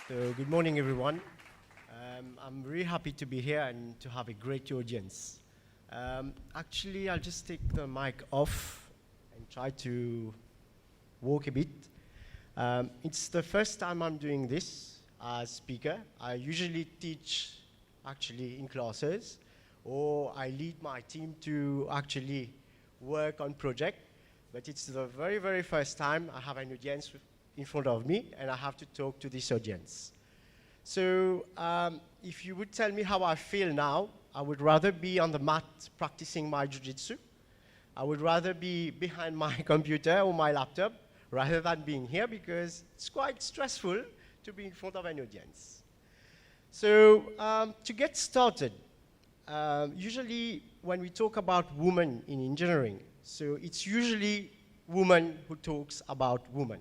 So good morning, everyone. I'm really happy to be here and to have a great audience. Actually, I'll just take the mic off and try to walk a bit. It's the first time I'm doing this as speaker. I usually teach actually in classes, or I lead my team to actually work on project. But it's the very, very first time I have an audience in front of me, and I have to talk to this audience. So if you would tell me how I feel now, I would rather be on the mat practicing my jiu-jitsu. I would rather be behind my computer or my laptop rather than being here, because it's quite stressful to be in front of an audience. So to get started, usually when we talk about women in engineering, so it's usually women who talks about women.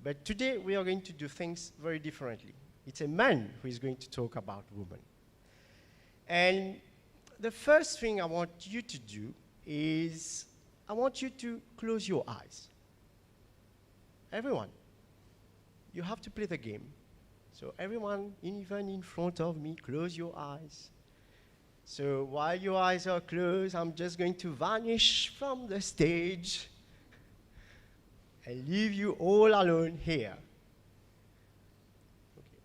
But today we are going to do things very differently. It's a man who is going to talk about women. And the first thing I want you to do is I want you to close your eyes. Everyone, you have to play the game. So everyone, even in front of me, close your eyes. So while your eyes are closed, I'm just going to vanish from the stage and leave you all alone here. Okay.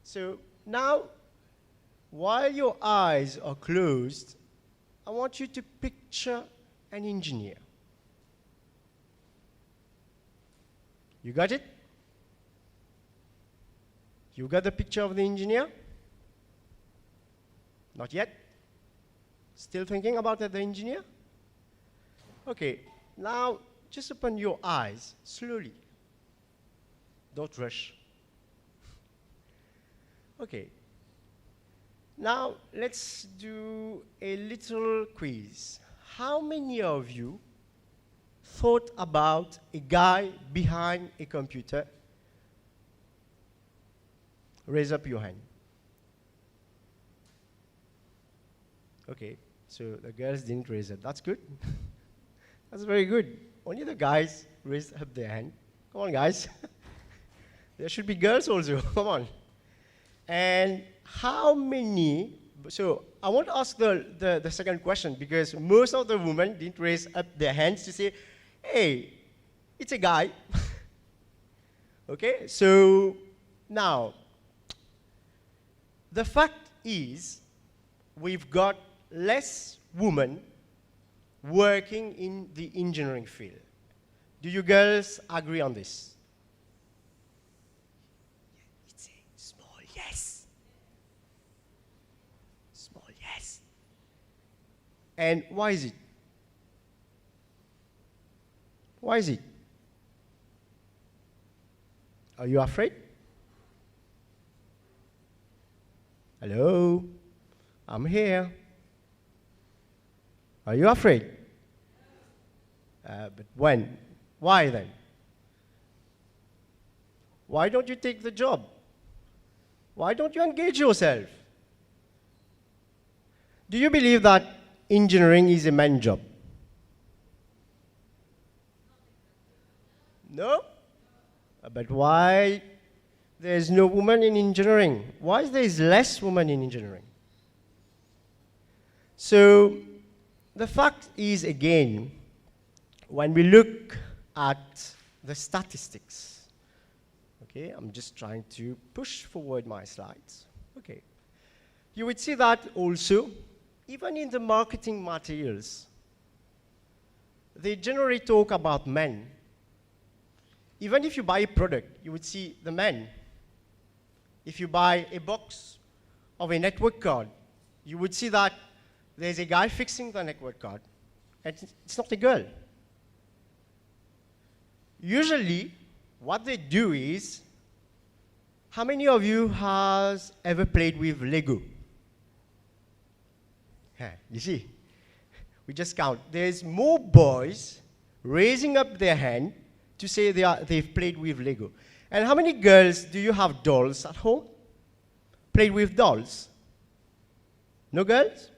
So now, while your eyes are closed, I want you to picture an engineer. You got it? You got the picture of the engineer? Not yet? Still thinking about the engineer? Okay, now just open your eyes slowly. Don't rush. Okay. Now let's do a little quiz. How many of you thought about a guy behind a computer? Raise up your hand. Okay, so the girls didn't raise it. That's good. That's very good. Only the guys raised up their hand. Come on, guys. There should be girls also. Come on. And how many, so I want to ask the second question, because most of the women didn't raise up their hands to say, hey, it's a guy. Okay, so now, the fact is, we've got less women working in the engineering field. Do you girls agree on this? It's a small yes. Small yes. And why is it? Why is it? Are you afraid? Hello? I'm here. Are you afraid? But when? Why then? Why don't you take the job? Why don't you engage yourself? Do you believe that engineering is a man's job? No? But why there's no woman in engineering? Why there is less women in engineering? So the fact is, again, when we look at the statistics, okay, I'm just trying to push forward my slides. Okay, you would see that also, even in the marketing materials, they generally talk about men. Even if you buy a product, you would see the men. If you buy a box of a network card, you would see that there's a guy fixing the network card, and it's not a girl. Usually, what they do is, how many of you has ever played with Lego? Yeah, you see, we just count. There's more boys raising up their hand to say they've played with Lego. And how many girls do you have dolls at home? Played with dolls? No girls?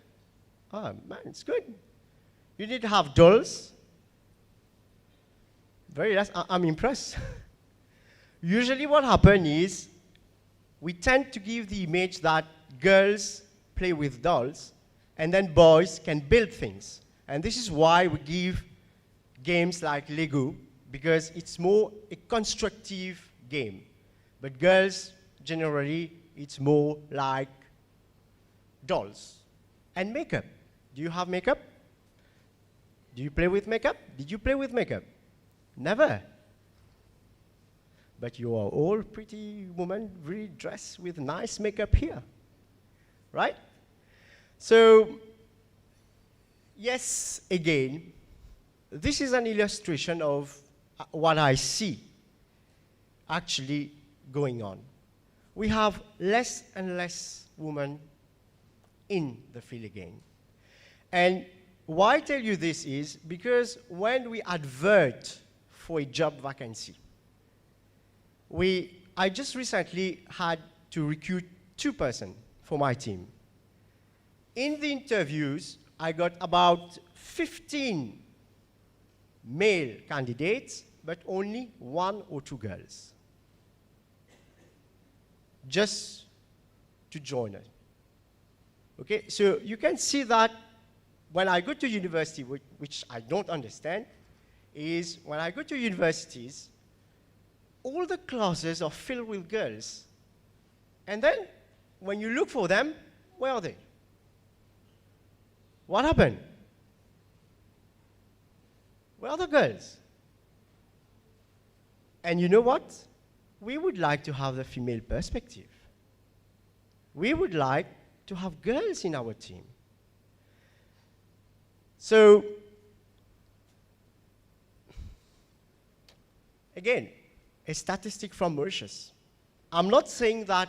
Ah, man, it's good. You need to have dolls. Very nice. I'm impressed. Usually what happens is we tend to give the image that girls play with dolls and then boys can build things. And this is why we give games like Lego, because it's more a constructive game. But girls, generally, it's more like dolls. And makeup. Do you have makeup? Do you play with makeup? Did you play with makeup? Never. But you are all pretty women, really dressed with nice makeup here. Right? So, yes, again, this is an illustration of what I see actually going on. We have less and less women in the field again. And why I tell you this is because when we advert for a job vacancy, I just recently had to recruit 2 persons for my team. In the interviews, I got about 15 male candidates, but only 1 or 2 girls. Just to join us. Okay, so you can see that when I go to university, which I don't understand, is when I go to universities, all the classes are filled with girls. And then, when you look for them, where are they? What happened? Where are the girls? And you know what? We would like to have the female perspective. We would like to have girls in our team. So, again, a statistic from Mauritius. I'm not saying that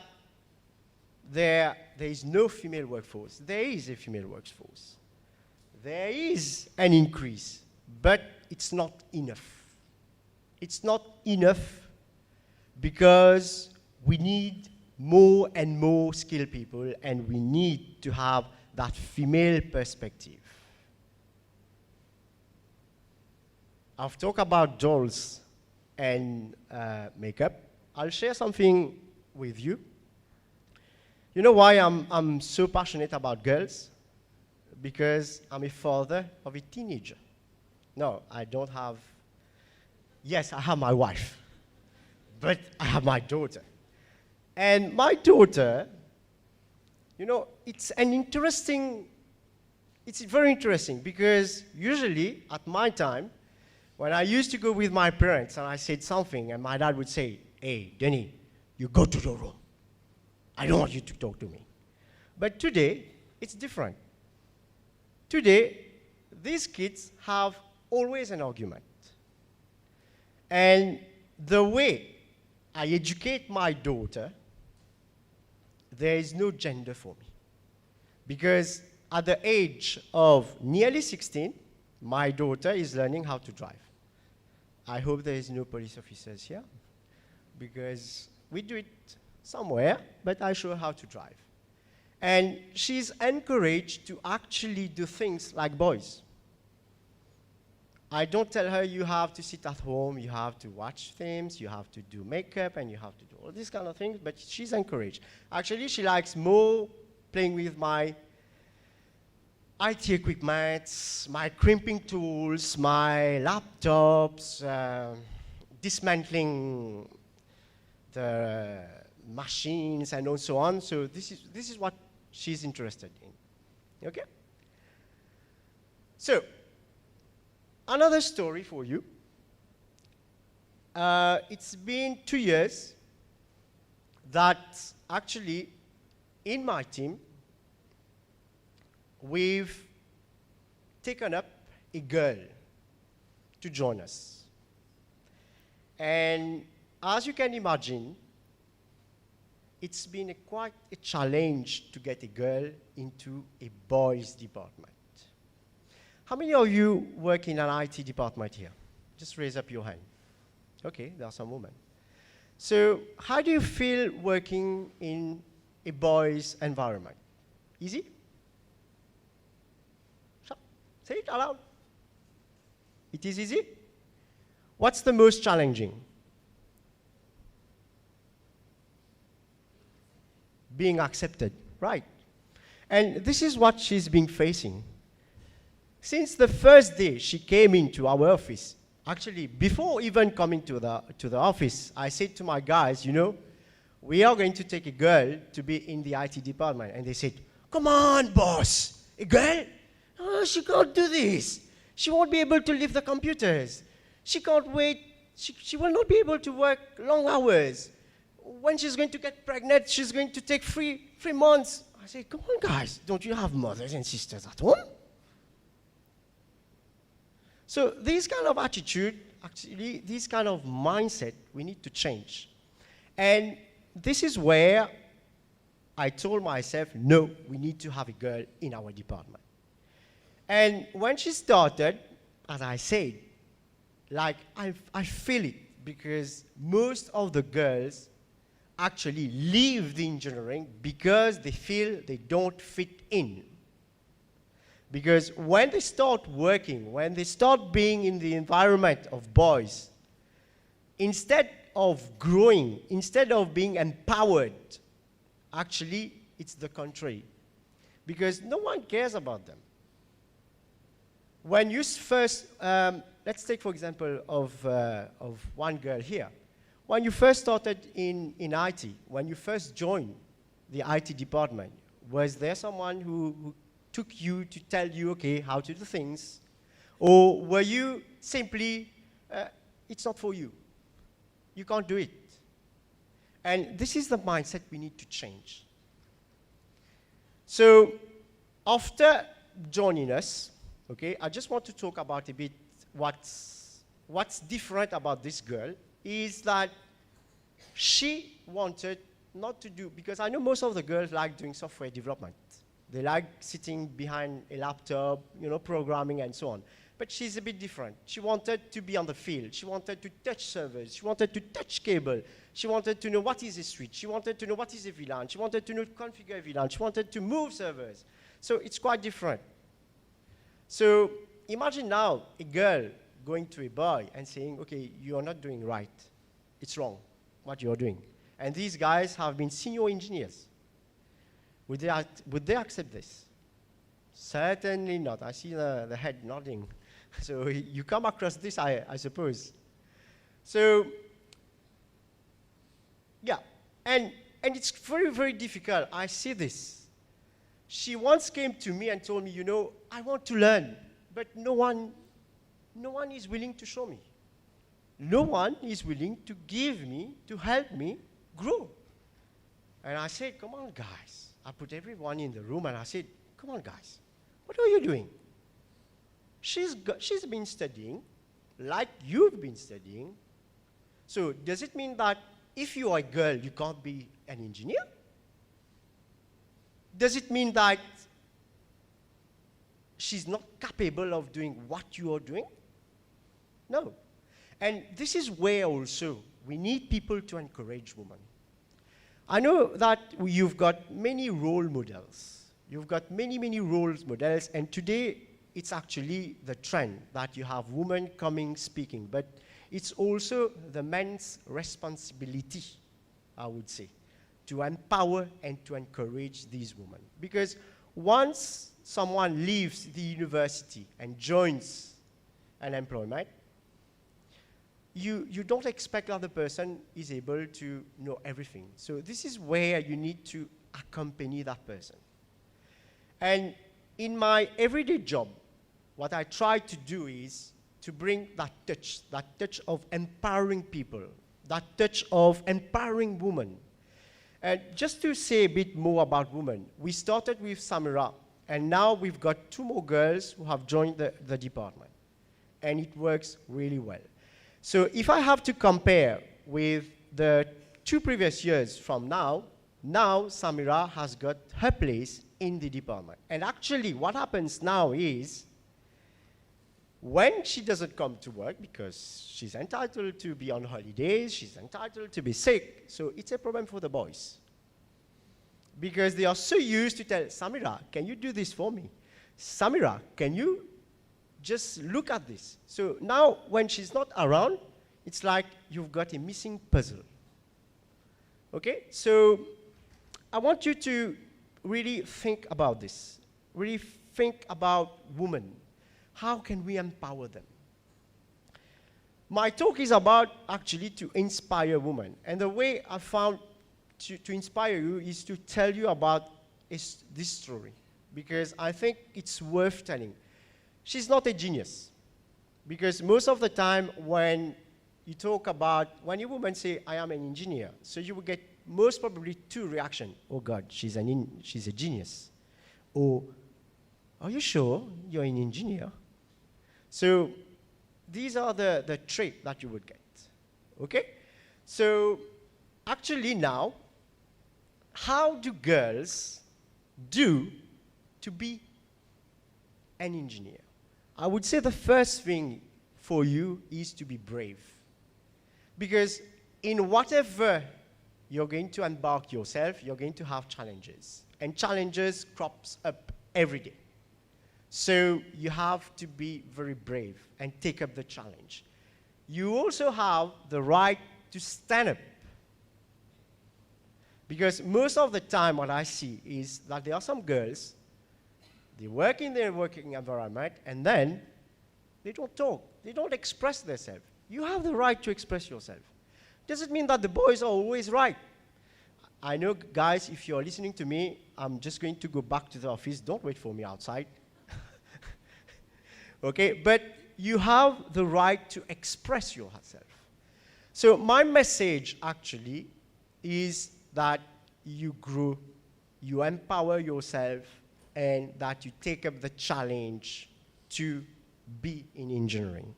there is no female workforce. There is a female workforce. There is an increase, but it's not enough. It's not enough because we need more and more skilled people, and we need to have that female perspective. I've talked about dolls and makeup. I'll share something with you. You know why I'm so passionate about girls? Because I'm a father of a teenager. No, I don't have. Yes, I have my wife, but I have my daughter. And my daughter, you know, it's very interesting because usually at my time, when I used to go with my parents and I said something and my dad would say, "Hey, Denis, you go to the room. I don't want you to talk to me." But today, it's different. Today, these kids have always an argument. And the way I educate my daughter, there is no gender for me. Because at the age of nearly 16, my daughter is learning how to drive. I hope there is no police officers here, because we do it somewhere, but I show her how to drive. And she's encouraged to actually do things like boys. I don't tell her you have to sit at home, you have to watch films, you have to do makeup, and you have to do all these kind of things, but she's encouraged. Actually, she likes more playing with my IT equipment, my crimping tools, my laptops, dismantling the machines, and so on. So this is what she's interested in. Okay? So, another story for you. It's been 2 years that actually in my team we've taken up a girl to join us. And as you can imagine, it's been quite a challenge to get a girl into a boys' department. How many of you work in an IT department here? Just raise up your hand. Okay, there are some women. So how do you feel working in a boys' environment? Easy? Say it aloud. It is easy? What's the most challenging? being accepted, right? And this is what she's been facing. Since the first day she came into our office, actually, before even coming to the office, I said to my guys, you know, we are going to take a girl to be in the IT department. And they said, come on, boss, a girl? Oh, she can't do this. She won't be able to lift the computers. She can't wait. She will not be able to work long hours. When she's going to get pregnant, she's going to take 3 months. I said, come on, guys, don't you have mothers and sisters at home? So this kind of attitude, actually, this kind of mindset, we need to change. And this is where I told myself, no, we need to have a girl in our department. And when she started, as I said, like I feel it, because most of the girls actually leave the engineering because they feel they don't fit in. Because when they start working, when they start being in the environment of boys, instead of growing, instead of being empowered, actually, it's the contrary. Because no one cares about them. When you first, let's take for example of one girl here. When you first started in IT, when you first joined the IT department, was there someone who took you to tell you, okay, how to do things? Or were you simply, it's not for you. You can't do it. And this is the mindset we need to change. So after joining us, okay, I just want to talk about a bit what's different about this girl is that she wanted not to do, because I know most of the girls like doing software development. They like sitting behind a laptop, you know, programming and so on. But she's a bit different. She wanted to be on the field. She wanted to touch servers. She wanted to touch cable. She wanted to know what is a switch. She wanted to know what is a VLAN. She wanted to know configure a VLAN. She wanted to move servers. So it's quite different. So imagine now a girl going to a boy and saying, okay, you're not doing right. It's wrong, what you're doing. And these guys have been senior engineers. Would they accept this? Certainly not. I see the head nodding. So you come across this, I suppose. So, yeah. And it's very, very difficult. I see this. She once came to me and told me, you know, I want to learn, but no one is willing to show me. No one is willing to give me, to help me grow. And I said, come on, guys. I put everyone in the room and I said, come on, guys. What are you doing? She's been studying like you've been studying. So does it mean that if you are a girl, you can't be an engineer? Does it mean that she's not capable of doing what you are doing? No. And this is where also we need people to encourage women. I know that you've got many role models. You've got many, many role models, and today it's actually the trend that you have women coming speaking, but it's also the men's responsibility, I would say, to empower and to encourage these women. Because once someone leaves the university and joins an employment, you don't expect that the person is able to know everything. So this is where you need to accompany that person. And in my everyday job, what I try to do is to bring that touch of empowering people, that touch of empowering women. And just to say a bit more about women, we started with Samira, and now we've got 2 more girls who have joined the department. And it works really well. So if I have to compare with the 2 previous years from now Samira has got her place in the department. And actually what happens now is, when she doesn't come to work, because she's entitled to be on holidays, she's entitled to be sick, so it's a problem for the boys. Because they are so used to tell, Samira, can you do this for me? Samira, can you just look at this? So now when she's not around, it's like you've got a missing puzzle. Okay, so I want you to really think about this. Really think about women. How can we empower them? My talk is about actually to inspire women. And the way I found to inspire you is to tell you about this story. Because I think it's worth telling. She's not a genius. Because most of the time when you talk about, when a woman say, I am an engineer, so you will get most probably two reactions. Oh God, she's a genius. Or, are you sure you're an engineer? So these are the traits that you would get. Okay? So actually now, how do girls do to be an engineer? I would say the first thing for you is to be brave. Because in whatever you're going to embark yourself, you're going to have challenges. And challenges crops up every day. So you have to be very brave and take up the challenge. You also have the right to stand up. Because most of the time what I see is that there are some girls, they work in their working environment, and then they don't talk. They don't express themselves. You have the right to express yourself. Doesn't mean that the boys are always right. I know, guys, if you're listening to me, I'm just going to go back to the office. Don't wait for me outside. Okay? But you have the right to express yourself. So my message, actually, is that you grow, you empower yourself, and that you take up the challenge to be in engineering.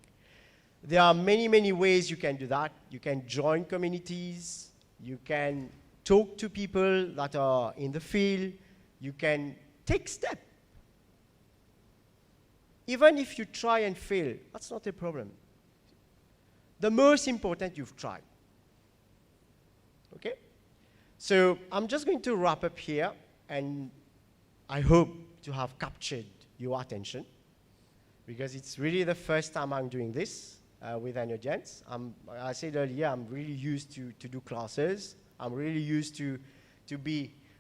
There are many, many ways you can do that. You can join communities. You can talk to people that are in the field. You can take steps. Even if you try and fail, that's not a problem. The most important, you've tried. Okay? So I'm just going to wrap up here, and I hope to have captured your attention, because it's really the first time I'm doing this with an audience. I said earlier, I'm really used to do classes. I'm really used to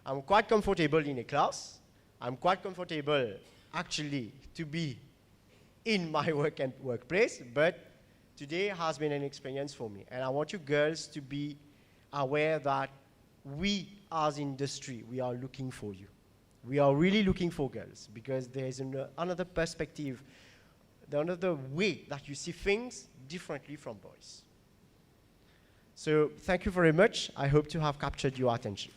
I'm quite comfortable in a class. I'm quite comfortable, actually, to be in my workplace, but today has been an experience for me. And I want you girls to be aware that we, as industry, we are looking for you. We are really looking for girls, because there is another perspective, another way that you see things differently from boys. So thank you very much. I hope to have captured your attention.